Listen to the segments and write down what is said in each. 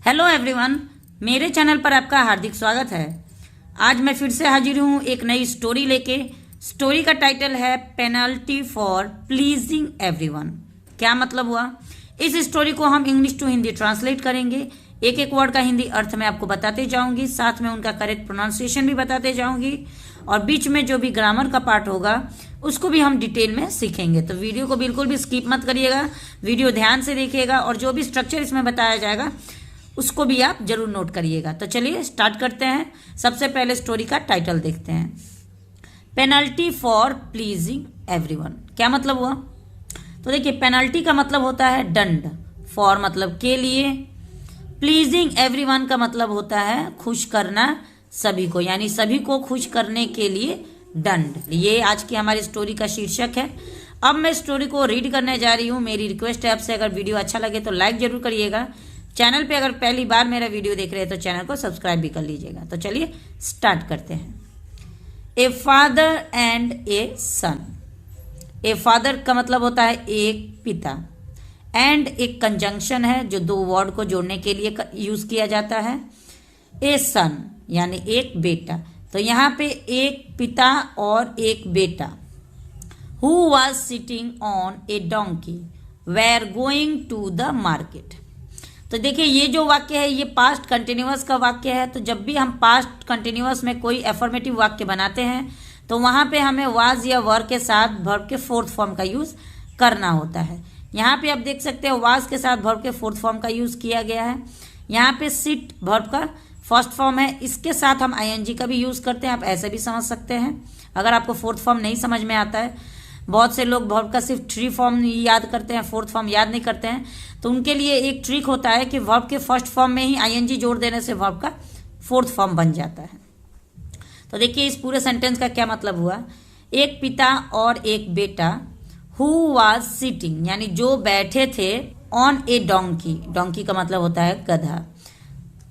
Hello everyone, मेरे channel पर आपका हार्दिक स्वागत है। आज मैं फिर से हाजिर हूँ एक नई स्टोरी लेके। स्टोरी का टाइटल है पेनल्टी फॉर प्लीजिंग एवरीवन। क्या मतलब हुआ? इस स्टोरी को हम इंग्लिश टू हिंदी ट्रांसलेट करेंगे। एक एक वर्ड का हिंदी अर्थ मैं आपको बताते जाऊंगी, साथ में उनका करेक्ट प्रोनाउंसिएशन भी बताते जाऊंगी, और बीच में जो भी ग्रामर का पार्ट होगा उसको भी हम डिटेल में सीखेंगे। तो वीडियो को बिल्कुल भी स्किप मत करिएगा, वीडियो ध्यान से देखिएगा और जो भी स्ट्रक्चर इसमें बताया जाएगा उसको भी आप जरूर नोट करिएगा। तो चलिए स्टार्ट करते हैं। सबसे पहले स्टोरी का टाइटल देखते हैं, पेनल्टी फॉर प्लीजिंग एवरीवन। क्या मतलब हुआ? तो देखिए, पेनल्टी का मतलब होता है दंड, फॉर मतलब के लिए, प्लीजिंग एवरीवन का मतलब होता है खुश करना सभी को, यानी सभी को खुश करने के लिए दंड। ये आज की हमारी स्टोरी का शीर्षक है। अब मैं स्टोरी को रीड करने जा रही हूँ। मेरी रिक्वेस्ट है आपसे, अगर वीडियो अच्छा लगे तो लाइक जरूर करिएगा। चैनल पे अगर पहली बार मेरा वीडियो देख रहे हैं तो चैनल को सब्सक्राइब भी कर लीजिएगा। तो चलिए स्टार्ट करते हैं। A father and a son. A father का मतलब होता है एक पिता, एंड एक कंजंक्शन है जो दो वर्ड को जोड़ने के लिए यूज किया जाता है। ए सन यानी एक बेटा। तो यहाँ पे एक पिता और एक बेटा। Who was sitting on a donkey were going to the market. तो देखिए, ये जो वाक्य है ये पास्ट कंटिन्यूअस का वाक्य है। तो जब भी हम पास्ट कंटिन्यूअस में कोई एफर्मेटिव वाक्य बनाते हैं तो वहां पे हमें वाज या वर के साथ वर्ब के फोर्थ फॉर्म का यूज करना होता है। यहाँ पे आप देख सकते हो वाज के साथ वर्ब के फोर्थ फॉर्म का यूज किया गया है। यहाँ पे सिट वर्ब का फर्स्ट फॉर्म है, इसके साथ हम आईएनजी का भी यूज करते हैं। आप ऐसे भी समझ सकते हैं अगर आपको फोर्थ फॉर्म नहीं समझ में आता है। बहुत से लोग वर्ब का सिर्फ थ्री फॉर्म याद करते हैं, फोर्थ फॉर्म याद नहीं करते हैं। तो उनके लिए एक ट्रिक होता है कि वर्ब के फर्स्ट फॉर्म में ही आईएनजी जोड़ देने से वर्ब का फोर्थ फॉर्म बन जाता है। तो देखिए, इस पूरे सेंटेंस का क्या मतलब हुआ। एक पिता और एक बेटा, हु वाज सिटिंग यानी जो बैठे थे, ऑन ए डोंकी। डोंकी का मतलब होता है गधा।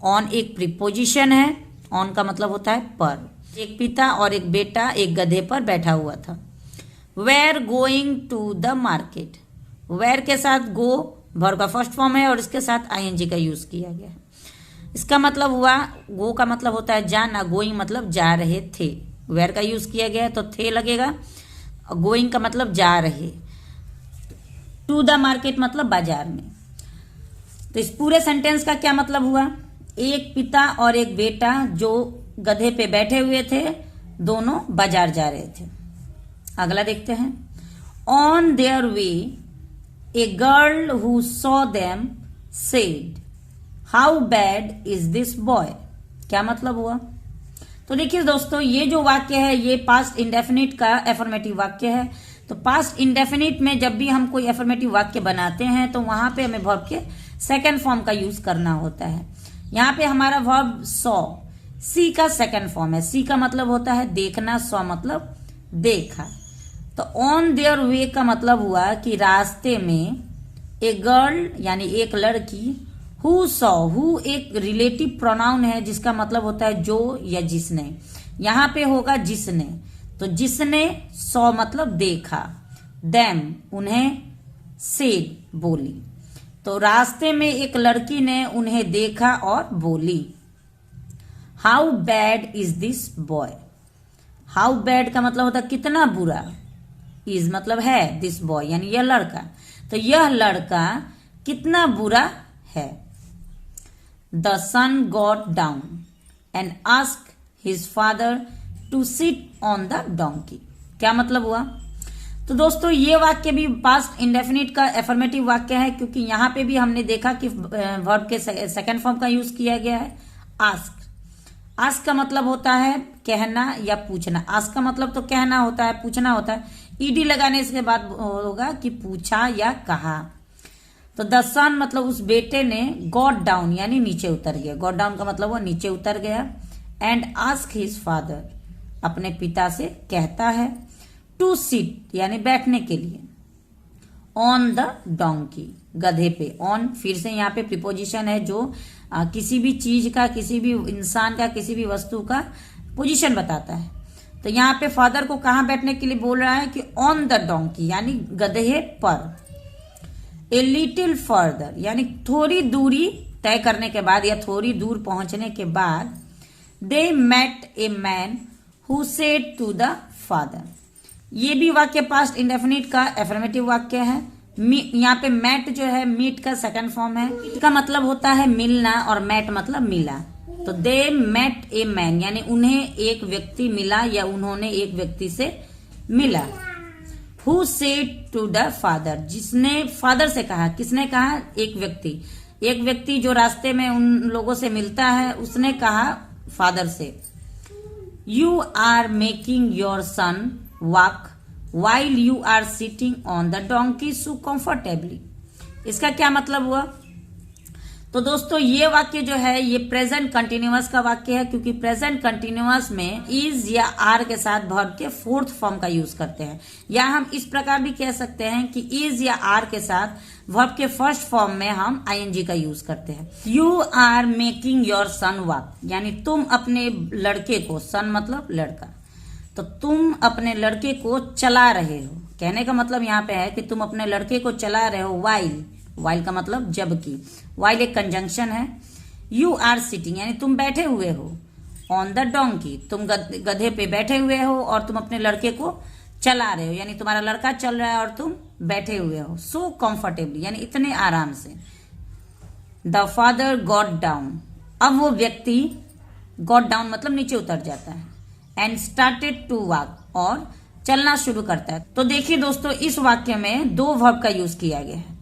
ऑन एक प्रीपोजिशन है, ऑन का मतलब होता है पर। एक पिता और एक बेटा एक गधे पर बैठा हुआ था। Were going to the market. Were के साथ गो वर्ब का फर्स्ट फॉर्म है और इसके साथ आईएनजी का यूज किया गया है। इसका मतलब हुआ, गो का मतलब होता है जाना, गोइंग मतलब जा रहे थे। वेर का यूज किया गया है तो थे लगेगा। गोइंग का मतलब जा रहे। टू द मार्केट मतलब बाजार में। तो इस पूरे सेंटेंस का क्या मतलब हुआ? एक पिता और एक बेटा जो गधे पे बैठे हुए थे, दोनों बाजार जा रहे थे। अगला देखते हैं। On their way a girl who saw them said, how bad is this boy. क्या मतलब हुआ? तो देखिए दोस्तों, ये जो वाक्य है ये पास्ट इंडेफिनिट का एफर्मेटिव वाक्य है। तो पास्ट इंडेफिनिट में जब भी हम कोई एफर्मेटिव वाक्य बनाते हैं तो वहां पे हमें वर्ब के सेकेंड फॉर्म का यूज करना होता है। यहाँ पे हमारा वर्ब सॉ, सी का सेकेंड फॉर्म है। सी का मतलब होता है देखना, सॉ मतलब देखा। तो ऑन देयर वे का मतलब हुआ कि रास्ते में, ए गर्ल यानी एक लड़की, हु सॉ, हु एक रिलेटिव प्रोनाउन है जिसका मतलब होता है जो या जिसने। यहां पे होगा जिसने। तो जिसने, सॉ मतलब देखा, देम उन्हें, सेड बोली। तो रास्ते में एक लड़की ने उन्हें देखा और बोली, how bad is this boy. How bad का मतलब होता है कितना बुरा, इज मतलब है, दिस बॉय यानी यह लड़का। तो यह लड़का कितना बुरा है। The son got down and ask his father to sit on the donkey. क्या मतलब हुआ? तो दोस्तों, ये वाक्य भी पास्ट इंडेफिनिट का एफर्मेटिव वाक्य है, क्योंकि यहां पे भी हमने देखा कि वर्ब के सेकेंड फॉर्म का यूज किया गया है, आस्क। आस्क का मतलब होता है कहना या पूछना। आस्क का मतलब तो कहना होता है, पूछना होता है। ईडी लगाने के बाद होगा कि पूछा या कहा। तो द सन मतलब उस बेटे ने, गॉट डाउन यानी नीचे उतर गया। गॉट डाउन का मतलब वो नीचे उतर गया। एंड आस्क हिज फादर अपने पिता से कहता है, टू सिट यानी बैठने के लिए, ऑन द डोंकी गधे पे। ऑन फिर से यहाँ पे प्रीपोजिशन है जो किसी भी चीज का, किसी भी इंसान का, किसी भी वस्तु का पोजीशन बताता है। तो यहाँ पे फादर को कहाँ बैठने के लिए बोल रहा है कि ऑन द डोंकी यानी गधे पर। ए लिटिल फर्दर यानी थोड़ी दूरी तय करने के बाद या थोड़ी दूर पहुंचने के बाद they met a man who said to the father. ये भी वाक्य पास्ट इंडेफिनिट का एफर्मेटिव वाक्य है। यहाँ पे मैट जो है मीट का सेकंड फॉर्म है। मीट का मतलब होता है मिलना और मैट मतलब मिला। तो दे मेट ए मैन यानी उन्हें एक व्यक्ति मिला या उन्होंने एक व्यक्ति से मिला। Who said to the father, जिसने फादर से कहा। किसने कहा? एक व्यक्ति जो रास्ते में उन लोगों से मिलता है उसने कहा फादर से, you are making your son walk while you are sitting on the donkey so comfortably. इसका क्या मतलब हुआ? तो दोस्तों ये वाक्य जो है ये प्रेजेंट कंटिन्यूअस का वाक्य है, क्योंकि प्रेजेंट कंटिन्यूअस में इज या आर के साथ वर्ब के फोर्थ फॉर्म का यूज करते हैं। या हम इस प्रकार भी कह सकते हैं कि इज या आर के साथ वर्ब के फर्स्ट फॉर्म में हम आईएनजी का यूज करते हैं। You are making your son walk, यानी तुम अपने लड़के को, सन मतलब लड़का, तो तुम अपने लड़के को चला रहे हो। कहने का मतलब यहाँ पे है कि तुम अपने लड़के को चला रहे हो। वाइल का मतलब जबकि। वाइल एक कंजंक्शन है। यू आर सिटिंग यानी तुम बैठे हुए हो। ऑन द डोंकी तुम गधे पे बैठे हुए हो और तुम अपने लड़के को चला रहे हो, यानी तुम्हारा लड़का चल रहा है और तुम बैठे हुए हो। सो कंफर्टेबली यानी इतने आराम से। द फादर गॉट डाउन, अब वो व्यक्ति, गॉट डाउन मतलब नीचे उतर जाता है, एंड स्टार्टेड टू वॉक और चलना शुरू करता है। तो देखिए दोस्तों इस वाक्य में दो वर्ब का यूज किया गया है।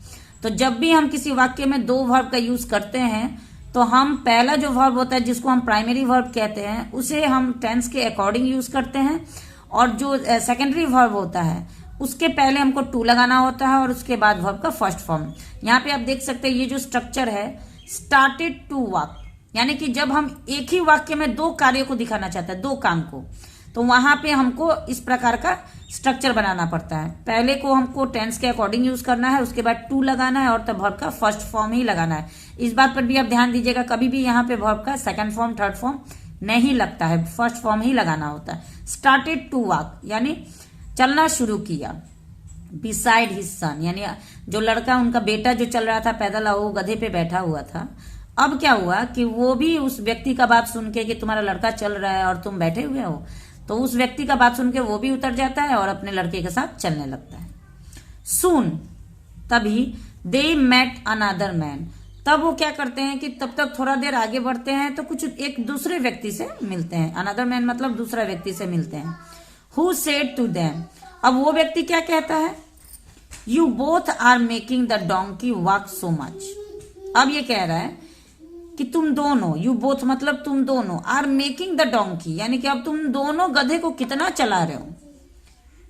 तो जब भी हम किसी वाक्य में दो वर्ब का यूज करते हैं तो हम पहला जो वर्ब होता है जिसको हम प्राइमरी वर्ब कहते हैं उसे हम टेंस के अकॉर्डिंग यूज करते हैं, और जो सेकेंडरी वर्ब होता है उसके पहले हमको टू लगाना होता है और उसके बाद वर्ब का फर्स्ट फॉर्म। यहाँ पे आप देख सकते हैं ये जो स्ट्रक्चर है स्टार्टेड टू वॉक, यानी कि जब हम एक ही वाक्य में दो कार्यों को दिखाना चाहते हैं, दो काम को, तो वहां पे हमको इस प्रकार का स्ट्रक्चर बनाना पड़ता है। पहले को हमको टेंस के अकॉर्डिंग यूज करना है, उसके बाद टू लगाना है और तब वर्ब का फर्स्ट फॉर्म ही लगाना है। इस बात पर भी आप ध्यान दीजिएगा, कभी भी यहाँ पे वर्ब का सेकंड फॉर्म थर्ड फॉर्म नहीं लगता है, फर्स्ट फॉर्म ही लगाना होता है। स्टार्टेड टू वॉक यानी चलना शुरू किया। बिसाइड हिज सन यानी जो लड़का, उनका बेटा जो चल रहा था पैदल, वो गधे पे बैठा हुआ था। अब क्या हुआ कि वो भी उस व्यक्ति का बात सुन के कि तुम्हारा लड़का चल रहा है और तुम बैठे हुए हो, तो उस व्यक्ति का बात सुन के वो भी उतर जाता है और अपने लड़के के साथ चलने लगता है। सून तभी दे मेट अनदर मैन, तब वो क्या करते हैं कि तब तक थोड़ा देर आगे बढ़ते हैं तो कुछ एक दूसरे व्यक्ति से मिलते हैं। अनदर मैन मतलब दूसरा व्यक्ति से मिलते हैं। हु सेड टू देम, अब वो व्यक्ति क्या कहता है? You both are making the donkey walk so much. अब ये कह रहा है कि तुम दोनों, यू बोथ मतलब तुम दोनों, आर मेकिंग द डोंकी यानी कि अब तुम दोनों गधे को कितना चला रहे हो।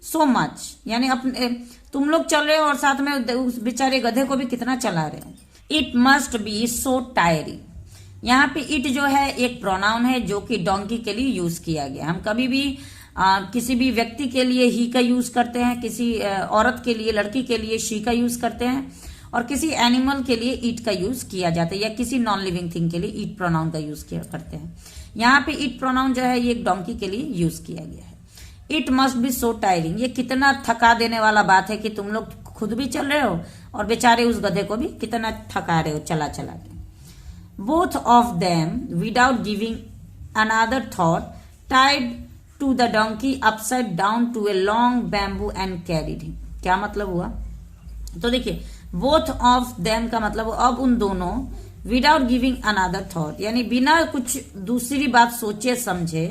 सो मच यानी अपने तुम लोग चल रहे हो और साथ में उस बेचारे गधे को भी कितना चला रहे हो। It must be so tiring, यहाँ पे इट जो है एक प्रोनाउन है जो कि डोंकी के लिए यूज किया गया। हम कभी भी किसी भी व्यक्ति के लिए ही का यूज करते हैं, किसी औरत के लिए, लड़की के लिए शी का यूज करते हैं, और किसी एनिमल के लिए ईट का यूज किया जाता है, या किसी नॉन लिविंग थिंग के लिए ईट प्रोनाउन का यूज करते हैं। यहाँ पे ईट प्रोनाउन जो है ये एक डोंकी के लिए यूज किया गया है। It must be so tiring, ये कितना थका देने वाला बात है कि तुम लोग खुद भी चल रहे हो और बेचारे उस गधे को भी कितना थका रहे हो चला चला के। Both of them without giving another thought tied to the donkey upside down to a long bamboo and carried him. क्या मतलब हुआ? तो देखिए बोथ ऑफ देम का मतलब अब उन दोनों, विदाउट गिविंग अनदर थॉट यानी बिना कुछ दूसरी बात सोचे समझे।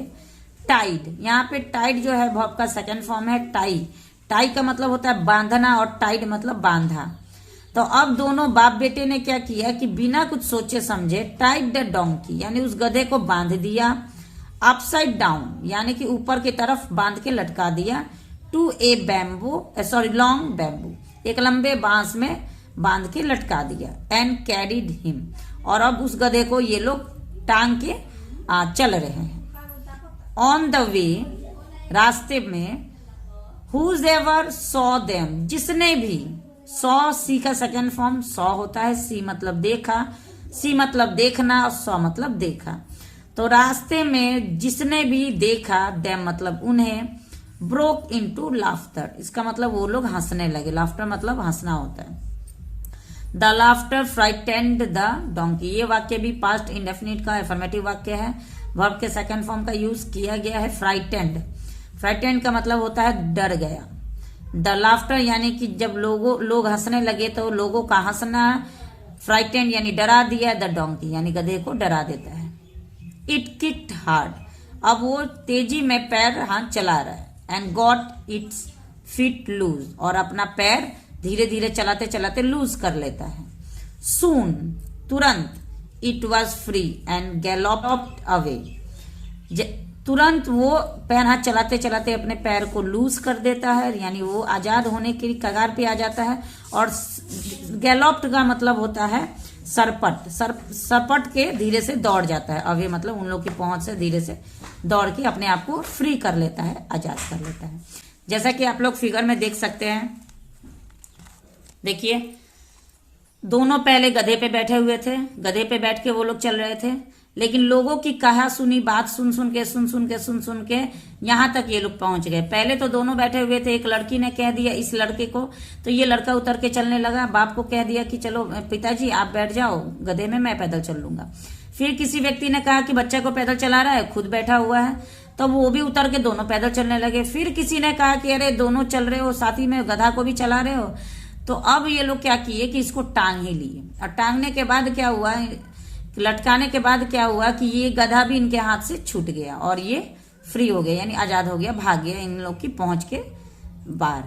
टाइड, यहाँ पे टाइड जो है वर्ब का सेकंड फॉर्म है टाई। टाई का मतलब होता है बांधना और टाइड मतलब बांधा। तो अब दोनों बाप बेटे ने क्या किया कि बिना कुछ सोचे समझे टाइड द डोंकी यानी उस गधे को बांध दिया। अपसाइड डाउन यानी कि ऊपर की तरफ बांध के लटका दिया। To a bamboo long bamboo, एक लंबे बांस में बांध के लटका दिया। एंड कैरिड हिम, और अब उस गधे को ये लोग टांग के चल रहे हैं। ऑन द वे, रास्ते में। हुज एवर सॉ देम, जिसने भी। सॉ सी का सेकेंड फॉर्म सॉ होता है। सी मतलब देखा, सी मतलब देखना और सॉ मतलब देखा। तो रास्ते में जिसने भी देखा, देम मतलब उन्हें, ब्रोक इनटू लाफ्टर, इसका मतलब वो लोग हंसने लगे। लाफ्टर मतलब हंसना होता है। The laughter frightened the donkey. ये वाक्य भी पास्ट इंडेफिनिट का अफर्मेटिव वाक्य है। वर्ब के सेकंड फॉर्म का यूज किया गया है फ्राइटेंड। फ्राइटेंड का मतलब होता है डर गया। द लाफ्टर यानी कि जब लोग हंसने लगे तो लोगों का हंसना। फ्राइटेंड यानी डरा दिया। द डोंकी यानी गधे को डरा देता है। इट किक्ड हार्ड, अब वो तेजी में पैर हाथ चला रहा है। And got its feet loose, और अपना पैर धीरे धीरे चलाते चलाते लूज कर लेता है। सून, तुरंत। It was free and galloped away, तुरंत वो पैर हाथ चलाते चलाते अपने पैर को लूज कर देता है, यानी वो आजाद होने की कगार पे आ जाता है। और गैलोप्ड का मतलब होता है सरपट, सरपट के धीरे से दौड़ जाता है। अवे मतलब उन लोग की पहुंच से धीरे से दौड़ के अपने आप को फ्री कर लेता है, आजाद कर लेता है। जैसा कि आप लोग फिगर में देख सकते हैं, देखिए दोनों पहले गधे पे बैठे हुए थे। गधे पे बैठ के वो लोग चल रहे थे, लेकिन लोगों की कहा सुनी बात सुन सुन के यहां तक ये लोग पहुंच गए। पहले तो दोनों बैठे हुए थे, एक लड़की ने कह दिया इस लड़के को, तो ये लड़का उतर के चलने लगा। बाप को कह दिया कि चलो पिताजी आप बैठ जाओ गधे में, मैं पैदल चल लूंगा। फिर किसी व्यक्ति ने कहा कि बच्चा को पैदल चला रहा है, खुद बैठा हुआ है, तो वो भी उतर के दोनों पैदल चलने लगे। फिर किसी ने कहा कि अरे दोनों चल रहे हो, साथ ही में गधा को भी चला रहे हो। तो अब ये लोग क्या किए कि इसको टांग ही लिए, और टांगने के बाद क्या हुआ, लटकाने के बाद क्या हुआ कि ये गधा भी इनके हाथ से छूट गया और ये फ्री हो गया, यानी आजाद हो गया, भाग गया इन लोग की पहुंच के बाहर।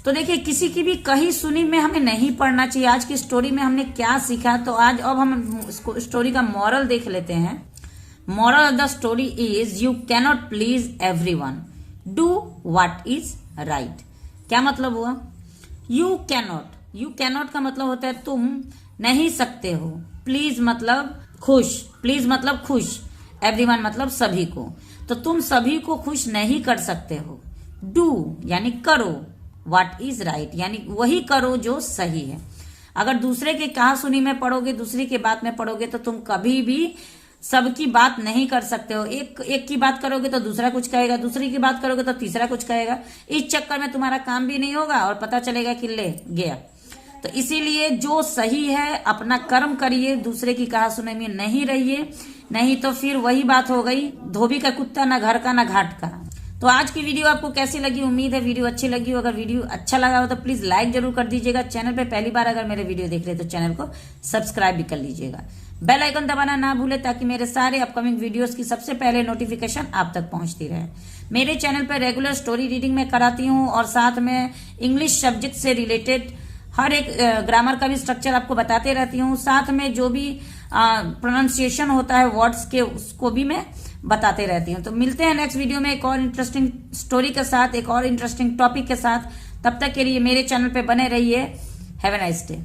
तो देखिए किसी की भी कही सुनी में हमें नहीं पढ़ना चाहिए। आज की स्टोरी में हमने क्या सीखा, तो आज अब हम स्टोरी का मॉरल देख लेते हैं। Moral of the story is you cannot please everyone, do what is right. क्या मतलब हुआ, यू कैनॉट का मतलब होता है तुम नहीं सकते हो। प्लीज मतलब खुश, एवरीवन मतलब सभी को, तो तुम सभी को खुश नहीं कर सकते हो। डू यानी करो, व्हाट इज राइट यानी वही करो जो सही है। अगर दूसरे के कहा सुनी में पढ़ोगे, दूसरे की बात में पढ़ोगे, तो तुम कभी भी सबकी बात नहीं कर सकते हो। एक की बात करोगे तो दूसरा कुछ कहेगा, दूसरी की बात करोगे तो तीसरा कुछ कहेगा। इस चक्कर में तुम्हारा काम भी नहीं होगा और पता चलेगा कि ले गया। तो इसीलिए जो सही है अपना कर्म करिए, दूसरे की कहा सुनी में नहीं रहिए, नहीं तो फिर वही बात हो गई, धोबी का कुत्ता ना घर का ना घाट का। तो आज की वीडियो आपको कैसी लगी, उम्मीद है वीडियो अच्छी लगी हो। अगर वीडियो अच्छा लगा हो तो प्लीज लाइक जरूर कर दीजिएगा। चैनल पे पहली बार अगर मेरे वीडियो देख रहे तो चैनल को सब्सक्राइब भी कर लीजिएगा। बेल आइकन दबाना ना भूले ताकि मेरे सारे अपकमिंग वीडियोस की सबसे पहले नोटिफिकेशन आप तक पहुंचती रहे। मेरे चैनल पर रेगुलर स्टोरी रीडिंग में कराती हूँ और साथ में इंग्लिश सब्जेक्ट से रिलेटेड हर एक ग्रामर का भी स्ट्रक्चर आपको बताते रहती हूँ। साथ में जो भी प्रोनाउंसिएशन होता है वर्ड्स के, उसको भी मैं बताते रहती हूँ। तो मिलते हैं नेक्स्ट वीडियो में एक और इंटरेस्टिंग स्टोरी के साथ, एक और इंटरेस्टिंग टॉपिक के साथ। तब तक के लिए मेरे चैनल पे बने रहिए। Have a nice day.